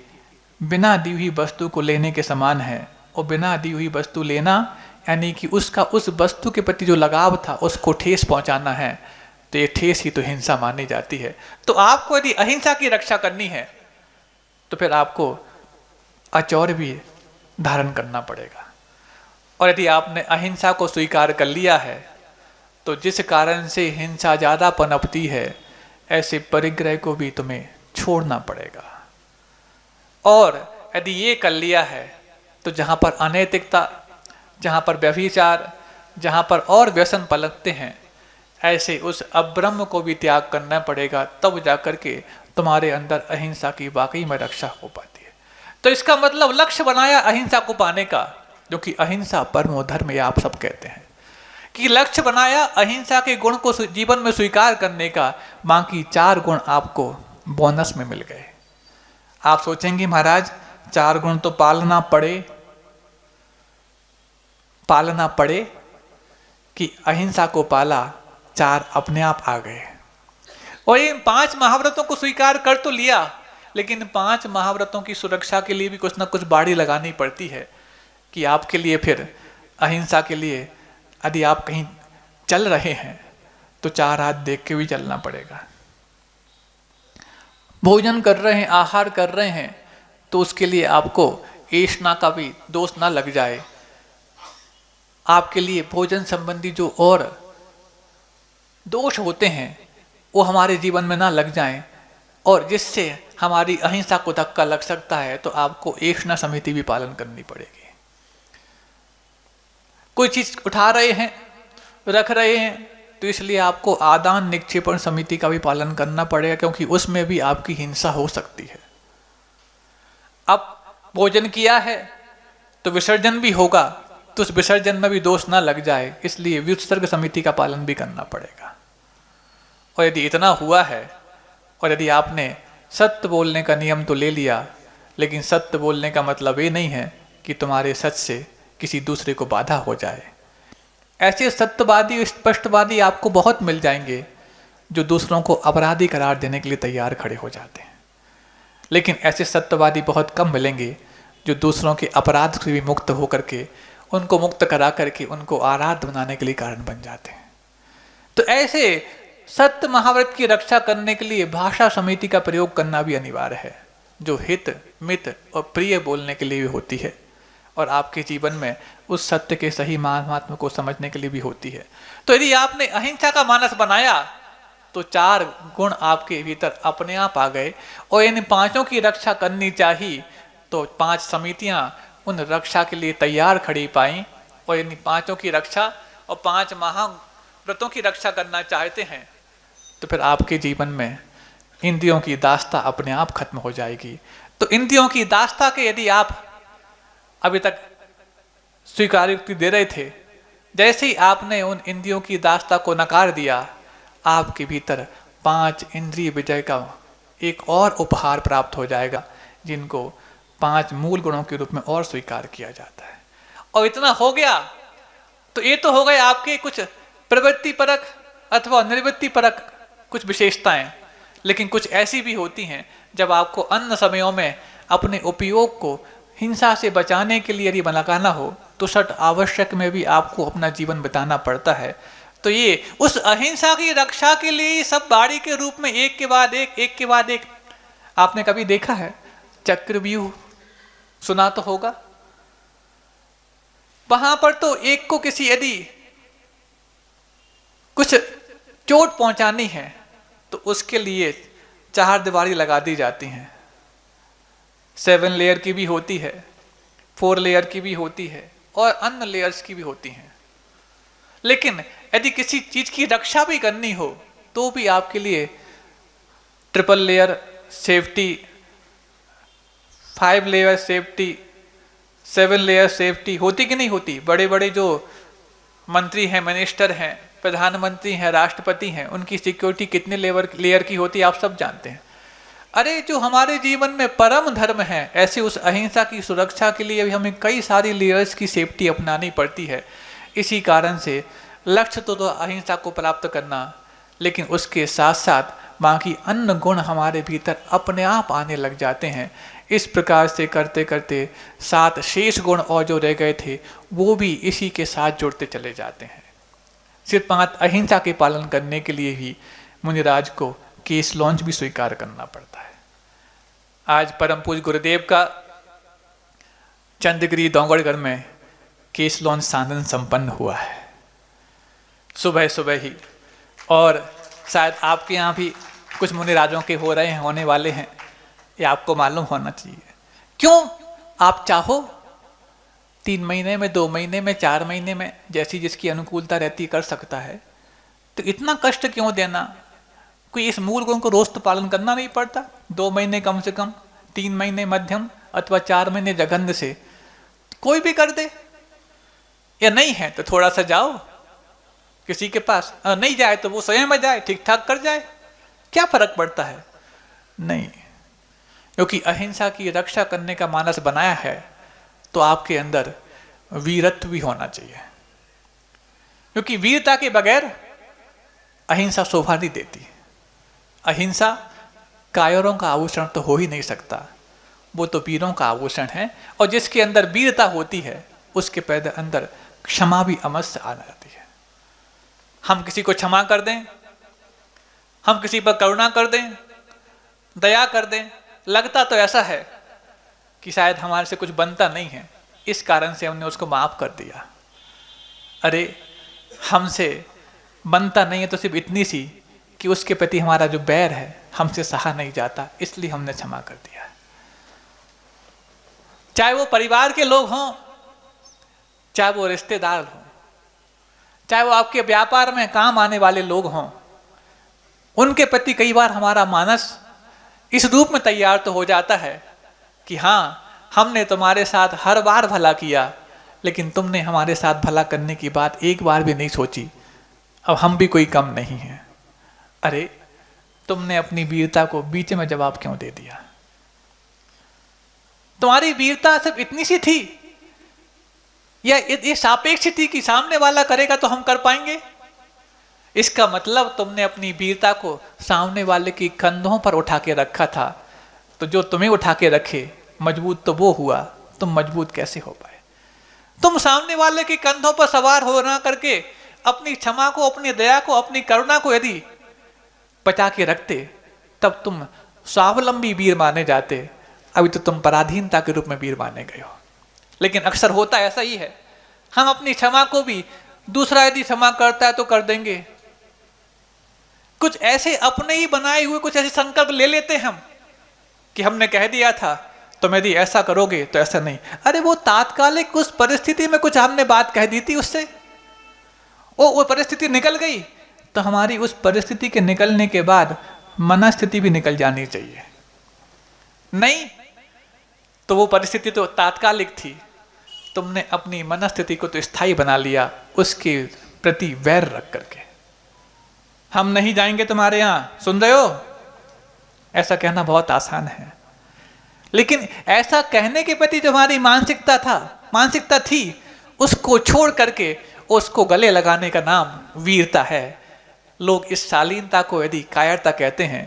बिना दी हुई वस्तु को लेने के समान है, और बिना दी हुई वस्तु लेना यानी कि उसका उस वस्तु के प्रति जो लगाव था उसको ठेस पहुंचाना है, तो ये ठेस ही तो हिंसा मानी जाती है। तो आपको यदि अहिंसा की रक्षा करनी है तो फिर आपको आचौर भी धारण करना पड़ेगा। और यदि आपने अहिंसा को स्वीकार कर लिया है तो जिस कारण से हिंसा ज़्यादा पनपती है, ऐसे परिग्रह को भी तुम्हें छोड़ना पड़ेगा। और यदि ये कर लिया है तो जहाँ पर अनैतिकता, जहाँ पर व्यभिचार, जहाँ पर और व्यसन पलकते हैं, ऐसे उस अब्रह्म को भी त्याग करना पड़ेगा, तब जाकर के तुम्हारे अंदर अहिंसा की वाकई में रक्षा हो पाती है। तो इसका मतलब लक्ष्य बनाया अहिंसा को पाने का, जो कि अहिंसा परमो धर्म या आप सब कहते हैं, कि लक्ष्य बनाया अहिंसा के गुण को जीवन में स्वीकार करने का, बाकी 4 गुण आपको बोनस में मिल गए। आप सोचेंगे महाराज 4 गुण तो पालना पड़े कि अहिंसा को पाला, 4 अपने आप आ गए। और इन 5 महाव्रतों को स्वीकार कर तो लिया, लेकिन 5 महाव्रतों की सुरक्षा के लिए भी कुछ ना कुछ बाड़ी लगानी पड़ती है, कि आपके लिए फिर अहिंसा के लिए यदि आप कहीं चल रहे हैं तो 4 हाथ देख के भी चलना पड़ेगा। भोजन कर रहे हैं, आहार कर रहे हैं, तो उसके लिए आपको ऐष्णा का भी दोष ना लग जाए। आपके लिए भोजन संबंधी जो और दोष होते हैं वो हमारे जीवन में ना लग जाएं, और जिससे हमारी अहिंसा को धक्का लग सकता है, तो आपको ऐष्णा समिति भी पालन करनी पड़ेगी। कोई चीज उठा रहे हैं, रख रहे हैं, तो इसलिए आपको आदान निक्षेपण समिति का भी पालन करना पड़ेगा, क्योंकि उसमें भी आपकी हिंसा हो सकती है। अब भोजन किया है तो विसर्जन भी होगा तो उस विसर्जन में भी दोष ना लग जाए, इसलिए व्युत्सर्ग समिति का पालन भी करना पड़ेगा। और यदि इतना हुआ है और यदि आपने सत्य बोलने का नियम तो ले लिया, लेकिन सत्य बोलने का मतलब ये नहीं है कि तुम्हारे सच से किसी दूसरे को बाधा हो जाए। ऐसे सत्यवादी स्पष्टवादी आपको बहुत मिल जाएंगे जो दूसरों को अपराधी करार देने के लिए तैयार खड़े हो जाते हैं, लेकिन ऐसे सत्यवादी बहुत कम मिलेंगे जो दूसरों के अपराध से भी मुक्त होकर के उनको मुक्त करा करके उनको आराध्य बनाने के लिए कारण बन जाते हैं। तो ऐसे सत्य महाव्रत की रक्षा करने के लिए भाषा समिति का प्रयोग करना भी अनिवार्य है, जो हित मित और प्रिय बोलने के लिए भी होती है और आपके जीवन में उस सत्य के सही महात्म्य को समझने के लिए भी होती है। तो यदि आपने अहिंसा का मानस बनाया तो 4 गुण आपके भीतर अपने आप आ गए और इन 5 की रक्षा करनी चाहिए तो 5 समितियां उन रक्षा के लिए तैयार खड़ी पाई और इन 5 की रक्षा और 5 महाव्रतों की रक्षा करना चाहते हैं तो फिर आपके जीवन में इंद्रियों की दास्ता अपने आप खत्म हो जाएगी। तो इंद्रियों की दास्ता के यदि आप अभी तक स्वीकारोक्ति दे रहे थे, जैसे ही आपने उन इंद्रियों की दास्ता को नकार दिया, आपके भीतर 5 इंद्रिय विजय का एक और उपहार प्राप्त हो जाएगा, जिनको 5 मूल गुणों के रूप में और स्वीकार किया जाता है। और इतना हो गया तो ये तो हो गए आपके कुछ प्रवृत्ति परक अथवा निवृत्ति परक कुछ विशेषताएं, लेकिन कुछ ऐसी भी होती हैं जब आपको अन्य समयों में अपने उपयोग को हिंसा से बचाने के लिए यदि लगाना हो तो षट आवश्यक में भी आपको अपना जीवन बिताना पड़ता है। तो ये उस अहिंसा की रक्षा के लिए सब बाड़ी के रूप में एक के बाद एक आपने कभी देखा है चक्रव्यूह सुना तो होगा। वहां पर तो एक को किसी यदि कुछ चोट पहुंचानी है तो उसके लिए 4 दीवारी लगा दी जाती हैं। 7 लेयर की भी होती है, 4 लेयर की भी होती है और अन्य लेयर्स की भी होती हैं। लेकिन यदि किसी चीज की रक्षा भी करनी हो तो भी आपके लिए triple layer safety, 5 layer safety, 7 layer safety होती कि नहीं होती। बड़े बड़े जो मंत्री हैं, मिनिस्टर हैं, प्रधानमंत्री हैं, राष्ट्रपति हैं, उनकी सिक्योरिटी कितने लेयर की होती है आप सब जानते हैं। अरे जो हमारे जीवन में परम धर्म है, ऐसे उस अहिंसा की सुरक्षा के लिए भी हमें कई सारी लेयर्स की सेफ्टी अपनानी पड़ती है। इसी कारण से लक्ष्य तो अहिंसा को प्राप्त करना, लेकिन उसके साथ साथ बाकी अन्य गुण हमारे भीतर अपने आप आने लग जाते हैं। इस प्रकार से करते करते 7 शेष गुण और जो रह गए थे वो भी इसी के साथ जुड़ते चले जाते हैं। सिर्फ 5 अहिंसा के पालन करने के लिए ही मुनिराज को केस लॉन्च भी स्वीकार करना पड़ता है। आज परम पूज्य गुरुदेव का चंद्रगिरी दौंगड़गढ़ में केस लॉन्च साधन संपन्न हुआ है सुबह सुबह ही, और शायद आपके यहाँ भी कुछ मुनिराजों के हो रहे हैं, होने वाले हैं, ये आपको मालूम होना चाहिए। क्यों? आप चाहो 3 महीने में, 2 महीने में, 4 महीने में, जैसी जिसकी अनुकूलता रहती कर सकता है, तो इतना कष्ट क्यों देना? कोई इस मूल गुण को रोज तो पालन करना नहीं पड़ता। 2 महीने कम से कम, 3 महीने मध्यम अथवा 4 महीने जघन्य से कोई भी कर दे। या नहीं है तो थोड़ा सा जाओ किसी के पास, नहीं जाए तो वो स्वयं में जाए, ठीक ठाक कर जाए, क्या फर्क पड़ता है? नहीं, क्योंकि अहिंसा की रक्षा करने का मानस बनाया है तो आपके अंदर वीरत्व भी होना चाहिए, क्योंकि वीरता के बगैर अहिंसा शोभा नहीं देती। अहिंसा कायरों का आभूषण तो हो ही नहीं सकता, वो तो वीरों का आभूषण है। और जिसके अंदर वीरता होती है उसके पैदा अंदर क्षमा भी अमस्य आ जाती है। हम किसी को क्षमा कर दें, हम किसी पर करुणा कर दें, दया कर दें, लगता तो ऐसा है कि शायद हमारे से कुछ बनता नहीं है, इस कारण से हमने उसको माफ कर दिया। अरे हमसे बनता नहीं है तो सिर्फ इतनी सी कि उसके प्रति हमारा जो बैर है हमसे सहा नहीं जाता, इसलिए हमने क्षमा कर दिया। चाहे वो परिवार के लोग हों, चाहे वो रिश्तेदार हों, चाहे वो आपके व्यापार में काम आने वाले लोग हों, उनके प्रति कई बार हमारा मानस इस रूप में तैयार तो हो जाता है कि हाँ, हमने तुम्हारे साथ हर बार भला किया, लेकिन तुमने हमारे साथ भला करने की बात एक बार भी नहीं सोची। अब हम भी कोई कम नहीं हैं। अरे तुमने अपनी वीरता को बीच में जवाब क्यों दे दिया? तुम्हारी वीरता सिर्फ इतनी सी थी या ये सापेक्ष थी कि सामने वाला करेगा तो हम कर पाएंगे? इसका मतलब तुमने अपनी वीरता को सामने वाले की कंधों पर उठा के रखा था। तो जो तुम्हें उठा के रखे मजबूत तो वो हुआ, तुम मजबूत कैसे हो पाए? तुम सामने वाले के कंधों पर सवार हो ना करके अपनी क्षमा को, अपनी दया को, अपनी करुणा को यदि बचा के रखते, तब तुम स्वावलंबी वीर माने जाते। अभी तो तुम पराधीनता के रूप में वीर माने गए हो। लेकिन अक्सर होता ऐसा ही है, हम अपनी क्षमा को भी दूसरा यदि क्षमा करता है तो कर देंगे। कुछ ऐसे अपने ही बनाए हुए कुछ ऐसे संकल्प ले लेते हम कि हमने कह दिया था तुम यदि ऐसा करोगे तो ऐसा नहीं। अरे वो तात्कालिक उस परिस्थिति में कुछ हमने बात कह दी थी, उससे वो परिस्थिति निकल गई, तो हमारी उस परिस्थिति के निकलने के बाद मनस्थिति भी निकल जानी चाहिए। नहीं तो वो परिस्थिति तो तात्कालिक थी, तुमने अपनी मनस्थिति को तो स्थायी बना लिया उसके प्रति वैर रख करके। हम नहीं जाएंगे तुम्हारे यहाँ, सुन रहे हो? ऐसा कहना बहुत आसान है, लेकिन ऐसा कहने के प्रति जो हमारी मानसिकता थी, उसको छोड़ करके उसको गले लगाने का नाम वीरता है। लोग इस शालीनता को यदि कायरता कहते हैं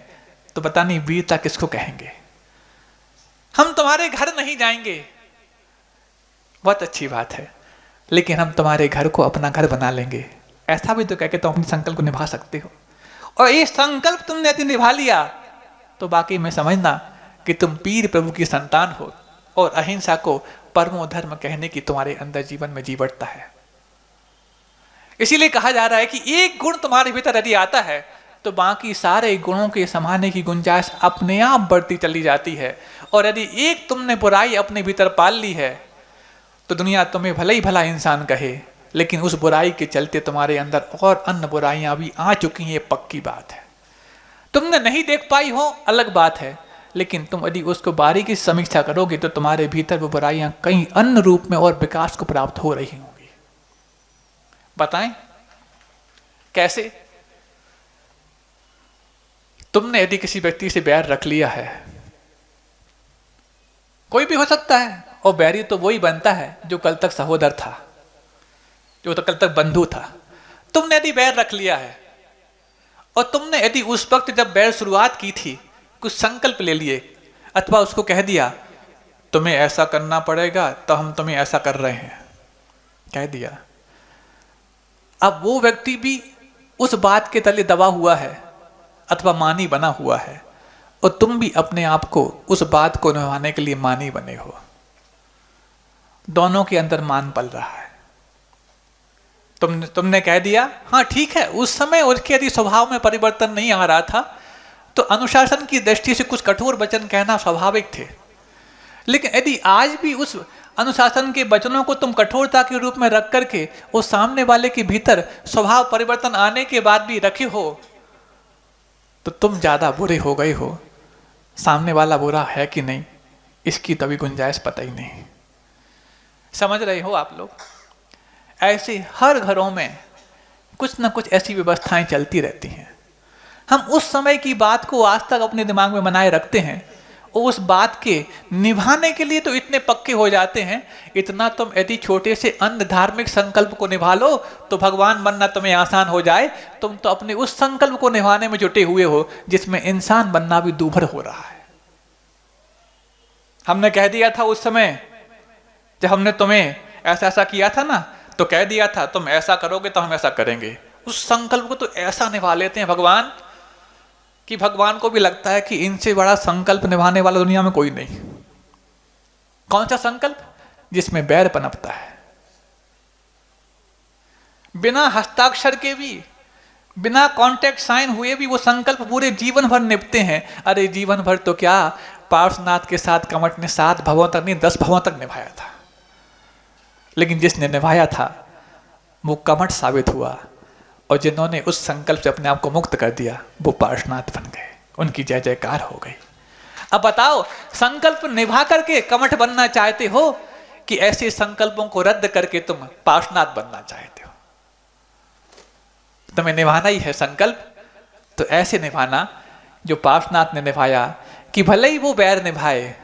तो पता नहीं वीरता किसको कहेंगे। हम तुम्हारे घर नहीं जाएंगे, बहुत अच्छी बात है, लेकिन हम तुम्हारे घर को अपना घर बना लेंगे, ऐसा भी तो कह के तुम अपने संकल्प को निभा सकते हो। और ये संकल्प तुमने यदि निभा लिया तो बाकी में समझना कि तुम पीर प्रभु की संतान हो और अहिंसा को परमो धर्म कहने की तुम्हारे अंदर जीवन में जीवटता है। इसीलिए कहा जा रहा है कि एक गुण तुम्हारे भीतर यदि आता है तो बाकी सारे गुणों के समाने की गुंजाइश अपने आप बढ़ती चली जाती है। और यदि एक तुमने बुराई अपने भीतर पाल ली है तो दुनिया तुम्हें भले ही भला इंसान कहे, लेकिन उस बुराई के चलते तुम्हारे अंदर और अन्य बुराइयां भी आ चुकी हैं, ये पक्की बात है। तुमने नहीं देख पाई हो अलग बात है, लेकिन तुम यदि उसको बारीकी से समीक्षा करोगे तो तुम्हारे भीतर वो बुराइयां कई अन्य रूप में और विकास को प्राप्त हो रही होंगी। बताएं कैसे? तुमने यदि किसी व्यक्ति से बैर रख लिया है, कोई भी हो सकता है, और बैरी तो वही बनता है जो कल तक सहोदर था, जो तो कल तक बंधु था। तुमने यदि बैर रख लिया है और तुमने यदि उस वक्त जब बैर शुरुआत की थी कुछ संकल्प ले लिए अथवा उसको कह दिया तुम्हें ऐसा करना पड़ेगा तो हम तुम्हें ऐसा कर रहे हैं, कह दिया, अब वो व्यक्ति भी उस बात के तले दबा हुआ है अथवा मानी बना हुआ है, और तुम भी अपने आप को उस बात को निभाने के लिए मानी बने हो। दोनों के अंदर मान पल रहा है। तुमने कह दिया, हाँ ठीक है, उस समय उसके यदि स्वभाव में परिवर्तन नहीं आ रहा था तो अनुशासन की दृष्टि से कुछ कठोर वचन कहना स्वाभाविक थे, लेकिन यदि आज भी उस अनुशासन के वचनों को तुम कठोरता के रूप में रख करके उस सामने वाले के भीतर स्वभाव परिवर्तन आने के बाद भी रखे हो तो तुम ज्यादा बुरे हो गए हो। सामने वाला बुरा है कि नहीं इसकी तभी गुंजाइश पता ही नहीं। समझ रहे हो आप लोग? ऐसे हर घरों में कुछ ना कुछ ऐसी व्यवस्थाएं चलती रहती हैं। हम उस समय की बात को आज तक अपने दिमाग में बनाए रखते हैं और उस बात के निभाने के लिए तो इतने पक्के हो जाते हैं। इतना तुम यदि छोटे से अन्य धार्मिक संकल्प को निभा लो तो भगवान बनना तुम्हें आसान हो जाए। तुम तो अपने उस संकल्प को निभाने में जुटे हुए हो जिसमें इंसान बनना भी दूभर हो रहा है। हमने कह दिया था उस समय जब हमने तुम्हें ऐसा ऐसा किया था ना, तो कह दिया था तुम ऐसा करोगे तो हम ऐसा करेंगे। उस संकल्प को तो ऐसा निभा लेते हैं भगवान कि भगवान को भी लगता है कि इनसे बड़ा संकल्प निभाने वाला दुनिया में कोई नहीं। कौन सा संकल्प? जिसमें बैर पनपता है, बिना हस्ताक्षर के भी, बिना कॉन्टेक्ट साइन हुए भी वो संकल्प पूरे जीवन भर निभते हैं। अरे जीवन भर तो क्या, पार्श्वनाथ के साथ कमठ ने 7 भवों तक नहीं 10 भवों तक निभाया था, लेकिन जिसने निभाया था वो कमठ साबित हुआ, और जिन्होंने उस संकल्प से अपने आप को मुक्त कर दिया वो पार्श्वनाथ बन गए। उनकी जय जयकार हो गई। अब बताओ, संकल्प निभा करके कमठ बनना चाहते हो कि ऐसे संकल्पों को रद्द करके तुम पार्श्वनाथ बनना चाहते हो? तुम्हें निभाना ही है संकल्प, तो ऐसे निभाना जो पार्श्वनाथ ने निभाया कि भले ही वो बैर निभाए,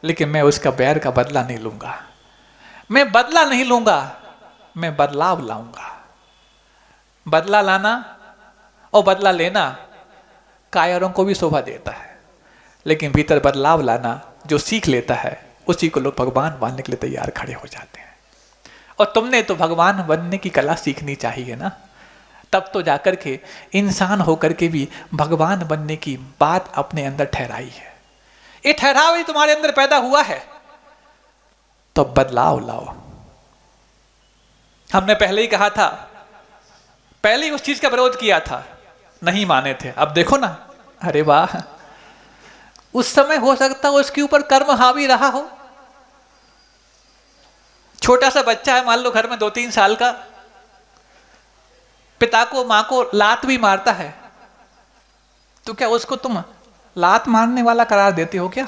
लेकिन मैं उसका बैर का बदला नहीं लूंगा। मैं बदला नहीं लूंगा, मैं बदलाव लाऊंगा। बदला लाना और बदला लेना कायरों को भी शोभा देता है, लेकिन भीतर बदलाव लाना जो सीख लेता है उसी को लोग भगवान बनने के लिए तैयार खड़े हो जाते हैं। और तुमने तो भगवान बनने की कला सीखनी चाहिए ना, तब तो जाकर के इंसान होकर के भी भगवान बनने की बात अपने अंदर ठहराई है। ये ठहराव ही तुम्हारे अंदर पैदा हुआ है, तो बदलाव लाओ। हमने पहले ही कहा था, पहले ही उस चीज का विरोध किया था, नहीं माने थे। अब देखो ना, अरे वाह, उस समय हो सकता है उसके ऊपर कर्म हावी रहा हो। छोटा सा बच्चा है, मान लो घर में 2-3 साल का, पिता को मां को लात भी मारता है, तो क्या उसको तुम लात मारने वाला करार देते हो क्या?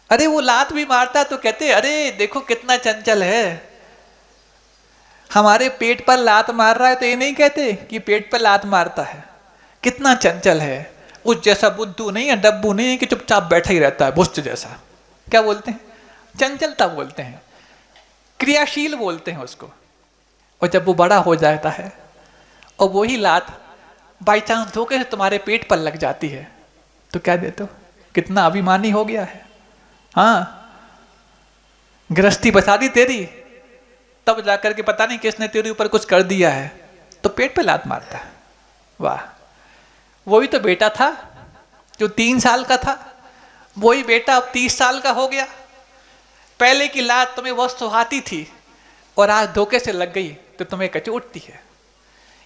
अरे वो लात भी मारता है तो कहते अरे देखो कितना चंचल है, हमारे पेट पर लात मार रहा है, तो ये नहीं कहते कि पेट पर लात मारता है, कितना चंचल है, उस जैसा बुद्धू नहीं है, डब्बू नहीं है कि चुपचाप बैठा ही रहता है, बुष्ट जैसा। क्या बोलते हैं? चंचलता बोलते हैं, क्रियाशील बोलते हैं उसको। और जब वो बड़ा हो जाता है और वही लात बाई चांस धोखे से तुम्हारे पेट पर लग जाती है, तो क्या देते हो? कितना अभिमानी हो गया है। हाँ, गृहस्थी बसा दी तेरी, तब जाकर के पता नहीं किसने तेरे ऊपर कुछ कर दिया है, तो पेट पे लात मारता है। वाह, वही तो बेटा था जो 3 साल का था, वही बेटा अब 30 साल का हो गया। पहले की लात तुम्हें बहुत सुहाती थी और आज धोखे से लग गई तो तुम्हें कच उठती है।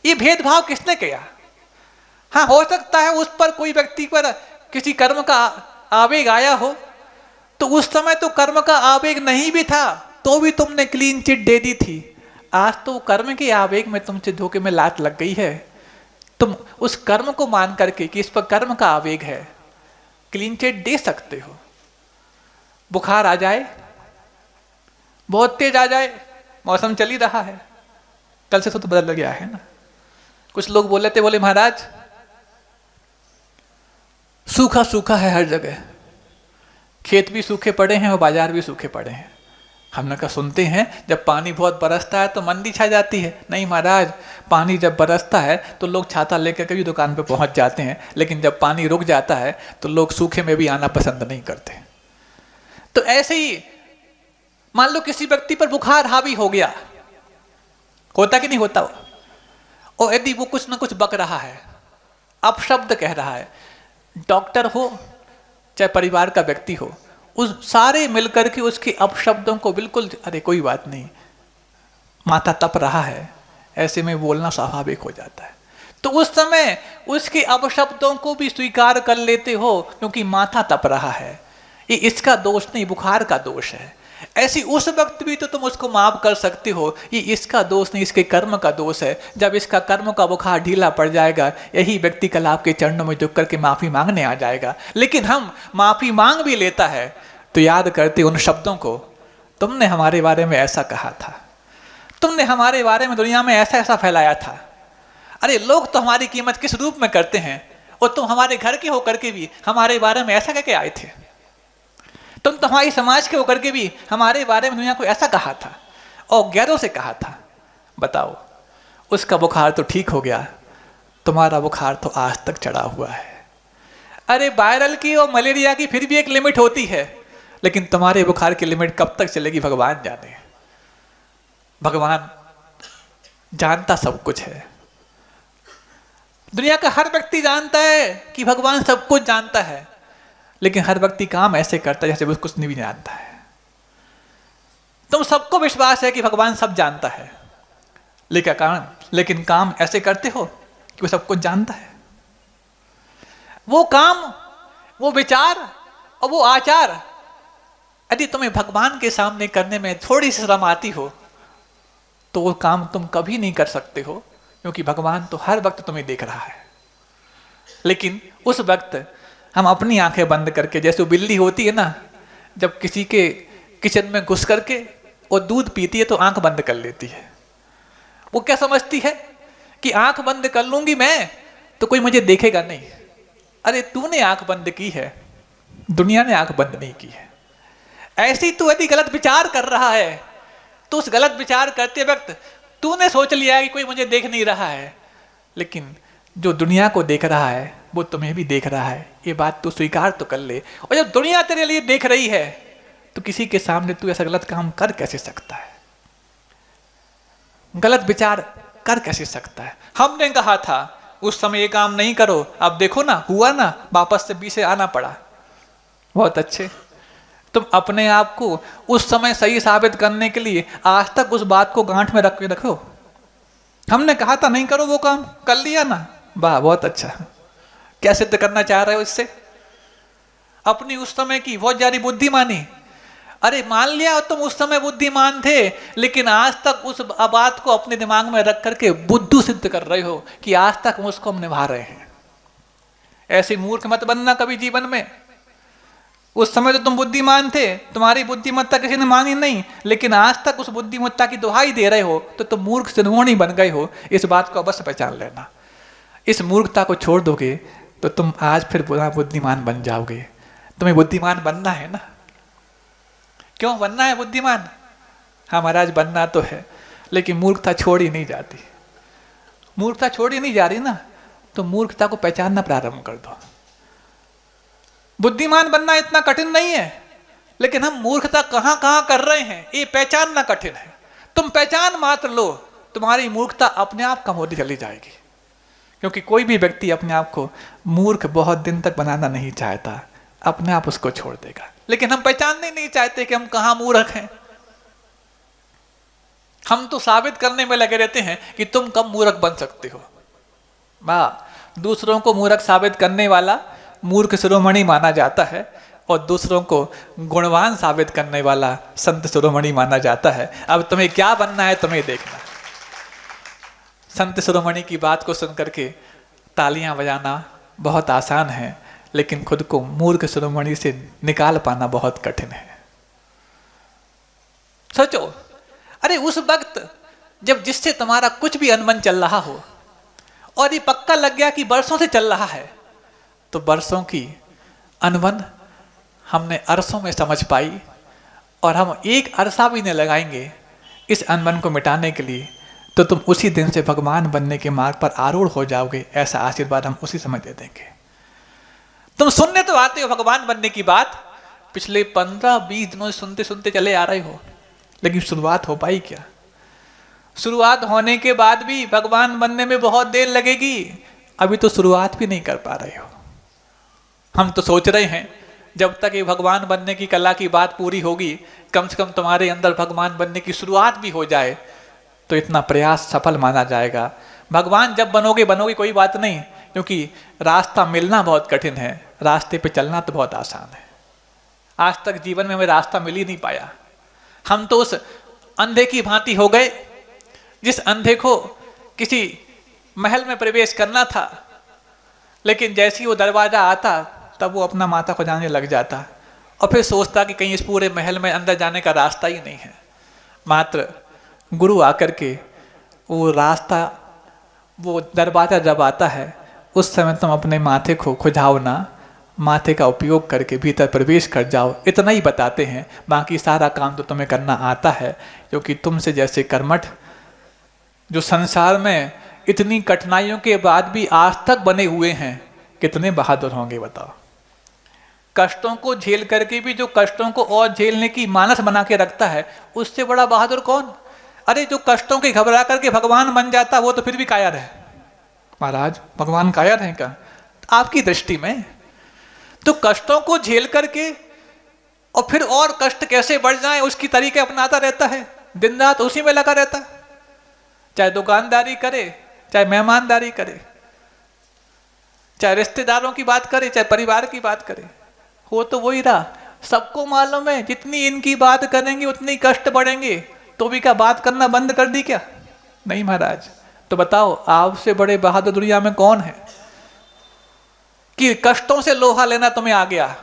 ये भेदभाव किसने किया? हाँ, हो सकता है उस पर कोई व्यक्ति पर किसी कर्म का आवेग आया हो, तो उस समय तो कर्म का आवेग नहीं भी था तो भी तुमने क्लीन चिट दे दी थी। आज तो कर्म के आवेग में तुमसे धोखे में लात लग गई है, तुम उस कर्म को मान करके कि इस पर कर्म का आवेग है, क्लीन चिट दे सकते हो। बुखार आ जाए, बहुत तेज आ जाए, मौसम चल ही रहा है, कल से तो बदल गया है ना। कुछ लोग बोले थे, बोले महाराज सूखा सूखा है हर जगह, खेत भी सूखे पड़े हैं और बाजार भी सूखे पड़े हैं। हमने कहा सुनते हैं जब पानी बहुत बरसता है तो मंदी छा जाती है। नहीं महाराज, पानी जब बरसता है तो लोग छाता लेकर के भी दुकान पे पहुंच जाते हैं, लेकिन जब पानी रुक जाता है तो लोग सूखे में भी आना पसंद नहीं करते। तो ऐसे ही मान लो किसी व्यक्ति पर बुखार हावी हो गया, होता कि नहीं होता, और यदि वो कुछ ना कुछ बक रहा है, अपशब्द कह रहा है, डॉक्टर हो चाहे परिवार का व्यक्ति हो, उस सारे मिलकर के उसके अपशब्दों को बिल्कुल अरे कोई बात नहीं, माथा तप रहा है, ऐसे में बोलना स्वाभाविक हो जाता है। तो उस समय उसके अपशब्दों को भी स्वीकार कर लेते हो क्योंकि माथा तप रहा है, ये इसका दोष नहीं, बुखार का दोष है। ऐसी उस वक्त भी तो तुम उसको माफ कर सकते हो, ये इसका दोष नहीं, इसके कर्म का दोष है। जब इसका कर्म का बुखार ढीला पड़ जाएगा, यही व्यक्ति कल आपके चरणों में झुक करके माफी मांगने आ जाएगा। लेकिन हम माफी मांग भी लेता है तो याद करते उन शब्दों को, तुमने हमारे बारे में ऐसा कहा था, तुमने हमारे बारे में दुनिया में ऐसा ऐसा फैलाया था। अरे लोग तो हमारी कीमत किस रूप में करते हैं, और तुम हमारे घर के होकर के भी हमारे बारे में ऐसा कह के आए थे। तुम तो हमारी समाज के होकर के भी हमारे बारे में दुनिया को ऐसा कहा था और गैरों से कहा था। बताओ, उसका बुखार तो ठीक हो गया, तुम्हारा बुखार तो आज तक चढ़ा हुआ है। अरे वायरल की और मलेरिया की फिर भी एक लिमिट होती है, लेकिन तुम्हारे बुखार की लिमिट कब तक चलेगी भगवान जाने। भगवान जानता सब कुछ है, दुनिया का हर व्यक्ति जानता है कि भगवान सब कुछ जानता है, लेकिन हर व्यक्ति काम ऐसे करता है जैसे वो कुछ नहीं जानता है। तुम सबको विश्वास है कि भगवान सब जानता है, लेकिन काम ऐसे करते हो कि वो सब कुछ जानता है। वो काम, वो विचार और वो आचार यदि तुम्हें भगवान के सामने करने में थोड़ी सी शर्म आती हो तो वो काम तुम कभी नहीं कर सकते हो, क्योंकि भगवान तो हर वक्त तुम्हें देख रहा है। लेकिन उस वक्त हम अपनी आंखें बंद करके, जैसे वो बिल्ली होती है ना, जब किसी के किचन में घुस करके वो दूध पीती है तो आंख बंद कर लेती है। वो क्या समझती है कि आंख बंद कर लूंगी मैं तो कोई मुझे देखेगा नहीं। अरे तूने आंख बंद की है, दुनिया ने आंख बंद नहीं की है। ऐसे ही तू यदि गलत विचार कर रहा है तो उस गलत विचार करते वक्त तूने सोच लिया कि कोई मुझे देख नहीं रहा है, लेकिन जो दुनिया को देख रहा है वो तुम्हें भी देख रहा है। ये बात तू स्वीकार तो कर ले। और जब दुनिया तेरे लिए देख रही है तो किसी के सामने तू ऐसा गलत काम कर कैसे सकता है, गलत विचार कर कैसे सकता है। हमने कहा था उस समय ये काम नहीं करो, अब देखो ना हुआ ना, वापस से पीछे आना पड़ा। बहुत अच्छे, तुम अपने आप को उस समय सही साबित करने के लिए आज तक उस बात को गांठ में रख के रखो। हमने कहा था नहीं करो वो काम, कर लिया ना, वाह बहुत अच्छा। क्या सिद्ध करना चाह रहे हो इससे? अपनी उस समय की बहुत ज्यादा बुद्धिमानी। अरे मान लिया तुम उस समय बुद्धिमान थे, लेकिन आज तक उस बात को अपने दिमाग में रख करके बुद्धू सिद्ध कर रहे हो कि आज तक हम उसको हम निभा रहे हैं। ऐसे मूर्ख मत बनना कभी जीवन में। उस समय तो तुम बुद्धिमान थे, तुम्हारी बुद्धिमत्ता किसी ने मानी नहीं, लेकिन आज तक उस बुद्धिमत्ता की दुहाई दे रहे हो तो तुम मूर्ख शिरोमणि बन गए हो। इस बात को अवश्य पहचान लेना। इस मूर्खता को छोड़ दोगे तो तुम आज फिर बुद्धिमान बन जाओगे। तुम्हें बुद्धिमान बनना है ना। क्यों बनना है बुद्धिमान? हाँ महाराज बनना तो है, लेकिन मूर्खता छोड़ी नहीं जाती। मूर्खता छोड़ी नहीं जा रही ना, तो मूर्खता को पहचानना प्रारंभ कर दो। बुद्धिमान बनना इतना कठिन नहीं है, लेकिन हम मूर्खता कहां कहां कर रहे हैं ये पहचानना कठिन है। तुम पहचान मात्र लो, तुम्हारी मूर्खता अपने आप कम होती चली जाएगी। क्योंकि कोई भी व्यक्ति अपने आप को मूर्ख बहुत दिन तक बनाना नहीं चाहता, अपने आप उसको छोड़ देगा। लेकिन हम पहचानने नहीं चाहते कि हम कहां मूर्ख हैं। हम तो साबित करने में लगे रहते हैं कि तुम कब मूर्ख बन सकते हो। वाह, दूसरों को मूर्ख साबित करने वाला मूर्ख शिरोमणि माना जाता है, और दूसरों को गुणवान साबित करने वाला संत शिरोमणि माना जाता है। अब तुम्हें क्या बनना है तुम्हें देखना। संत शिरोमणि की बात को सुनकर के तालियां बजाना बहुत आसान है, लेकिन खुद को मूर्ख शिरोमणि से निकाल पाना बहुत कठिन है। सोचो, अरे उस वक्त जब जिससे तुम्हारा कुछ भी अनबन चल रहा हो और ये पक्का लग गया कि बरसों से चल रहा है, तो बरसों की अनबन हमने अरसों में समझ पाई, और हम एक अरसा भी नहीं लगाएंगे इस अनबन को मिटाने के लिए, तो तुम उसी दिन से भगवान बनने के मार्ग पर आरूढ़ हो जाओगे। ऐसा आशीर्वाद हम उसी समय दे देंगे। तुम सुनने तो आते हो भगवान बनने की बात, पिछले 15-20 दिनों से सुनते सुनते चले आ रहे हो, लेकिन शुरुआत हो पाई क्या? शुरुआत होने के बाद भी भगवान बनने में बहुत देर लगेगी। अभी तो शुरुआत भी नहीं कर पा रहे हो। हम तो सोच रहे हैं जब तक ये भगवान बनने की कला की बात पूरी होगी, कम से कम तुम्हारे अंदर भगवान बनने की शुरुआत भी हो जाए तो इतना प्रयास सफल माना जाएगा। भगवान जब बनोगे बनोगे कोई बात नहीं, क्योंकि रास्ता मिलना बहुत कठिन है, रास्ते पे चलना तो बहुत आसान है। आज तक जीवन में हमें रास्ता मिल ही नहीं पाया। हम तो उस अंधे की भांति हो गए जिस अंधे को किसी महल में प्रवेश करना था, लेकिन जैसे ही वो दरवाजा आता तब वो अपना माथा खुजाने लग जाता और फिर सोचता कि कहीं इस पूरे महल में अंदर जाने का रास्ता ही नहीं है। मात्र गुरु आकर के वो रास्ता, वो दरवाजा जब आता है उस समय तुम अपने माथे को खुजाओ ना, माथे का उपयोग करके भीतर प्रवेश कर जाओ, इतना ही बताते हैं। बाकी सारा काम तो तुम्हें करना आता है, क्योंकि तुमसे जैसे कर्मठ जो संसार में इतनी कठिनाइयों के बाद भी आज तक बने हुए हैं, कितने बहादुर होंगे बताओ। कष्टों को झेल करके भी जो कष्टों को और झेलने की मानस बना के रखता है, उससे बड़ा बहादुर कौन? अरे जो कष्टों के घबरा करके भगवान बन जाता वो तो फिर भी कायर है। महाराज भगवान कायर है क्या आपकी दृष्टि में? तो कष्टों को झेल करके और फिर और कष्ट कैसे बढ़ जाए उसकी तरीके अपनाता रहता है, दिन रात उसी में लगा रहता है। चाहे दुकानदारी करे, चाहे मेहमानदारी करे, चाहे रिश्तेदारों की बात करे, चाहे परिवार की बात करे, हो तो वही रहा। सबको मालूम है जितनी इनकी बात करेंगे उतनी कष्ट बढ़ेंगे, तो भी क्या बात करना बंद कर दी क्या? नहीं महाराज। तो बताओ आपसे बड़े बहादुर दुनिया में कौन है? कि कष्टों से लोहा लेना तुम्हें आ गया।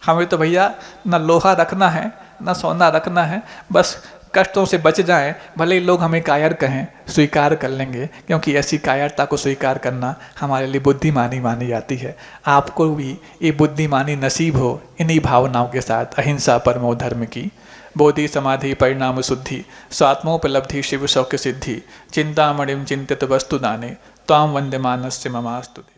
हमें तो भैया न लोहा रखना है न सोना रखना है, बस कष्टों से बच जाएं, भले ही लोग हमें कायर कहें, स्वीकार कर लेंगे, क्योंकि ऐसी कायरता को स्वीकार करना हमारे लिए बुद्धिमानी मानी जाती है। आपको भी ये बुद्धिमानी नसीब हो इन्हीं भावनाओं के साथ। अहिंसा परमो धर्म की, बोधि समाधि परिणाम शुद्धि, स्वात्मोपलब्धि शिव शौक्य सिद्धि, चिंतामणिम चिंतित वस्तु दाने, त्वाम वंदे मानस्य ममास्तुते।